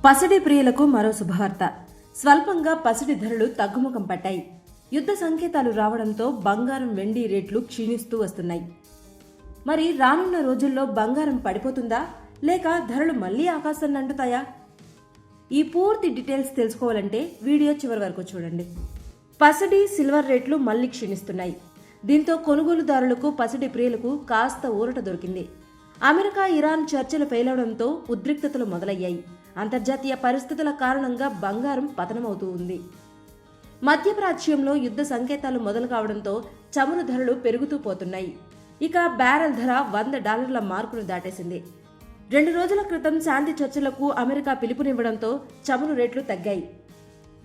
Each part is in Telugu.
పసిడి ప్రియులకు మరో శుభవార్త. స్వల్పంగా పసిడి ధరలు తగ్గుముఖం పట్టాయి. యుద్ధ సంకేతాలు రావడంతో బంగారం, వెండి రేట్లు క్షీణిస్తూ వస్తున్నాయి. మరి రానున్న రోజుల్లో బంగారం పడిపోతుందా, లేక ధరలు మళ్లీ ఆకాశాన్ని అంటుతాయా? ఈ పూర్తి డీటెయిల్స్ తెలుసుకోవాలంటే వీడియో చివరి వరకు చూడండి. పసిడి, సిల్వర్ రేట్లు మళ్లీ క్షీణిస్తున్నాయి. దీంతో కొనుగోలుదారులకు, పసిడి ప్రియులకు కాస్త ఊరట దొరికింది. అమెరికా, ఇరాన్ చర్చలు ఫెయిల్ అవడంతో ఉద్రిక్తతలు మొదలయ్యాయి. అంతర్జాతీయ పరిస్థితుల కారణంగా బంగారం పతనమవుతూ ఉంది. మధ్యప్రాచ్యంలో యుద్ధ సంకేతాలు మొదలు కావడంతో చమురు ధరలు పెరుగుతూ పోతున్నాయి. ఇక బ్యారెల్ ధర $100 మార్కును దాటేసింది. 2 రోజుల క్రితం శాంతి చర్చలకు అమెరికా పిలుపునివ్వడంతో చమురు రేట్లు తగ్గాయి.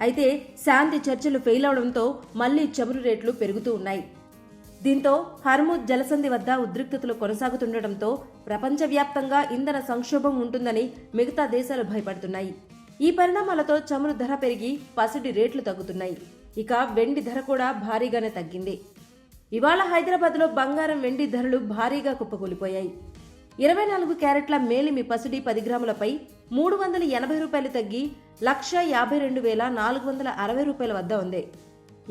అయితే శాంతి చర్చలు ఫెయిల్ అవడంతో మళ్లీ చమురు రేట్లు పెరుగుతూ ఉన్నాయి. దీంతో హర్ముజ్ జలసంధి వద్ద ఉద్రిక్తతలు కొనసాగుతుండటంతో ప్రపంచవ్యాప్తంగా ఇంధన సంక్షోభం ఉంటుందని మిగతా దేశాలు భయపడుతున్నాయి. ఈ పరిణామాలతో చమురు ధర పెరిగి పసిడి రేట్లు తగ్గుతున్నాయి. ఇక వెండి ధర కూడా భారీగానే తగ్గింది. ఇవాళ హైదరాబాద్లో బంగారం, వెండి ధరలు భారీగా కుప్పకూలిపోయాయి. 24 క్యారెట్ల మేలిమి పసిడి 10 గ్రాములపై $380 తగ్గి $152,460 వద్ద ఉంది.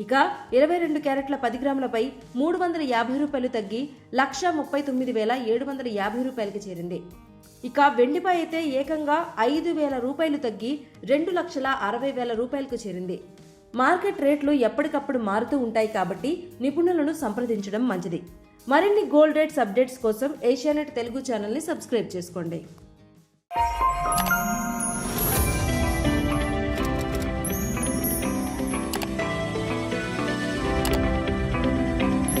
ఇక 22 క్యారెట్ల 10 గ్రాములపై $350 తగ్గి $139,750 చేరింది. ఇక వెండిపై అయితే ఏకంగా $5,000 తగ్గి $2,60,000 చేరింది. మార్కెట్ రేట్లు ఎప్పటికప్పుడు మారుతూ ఉంటాయి కాబట్టి నిపుణులను సంప్రదించడం మంచిది. మరిన్ని గోల్డ్ రేట్స్ అప్డేట్స్ కోసం ఏషియానెట్ తెలుగు ఛానల్ని సబ్స్క్రైబ్ చేసుకోండి.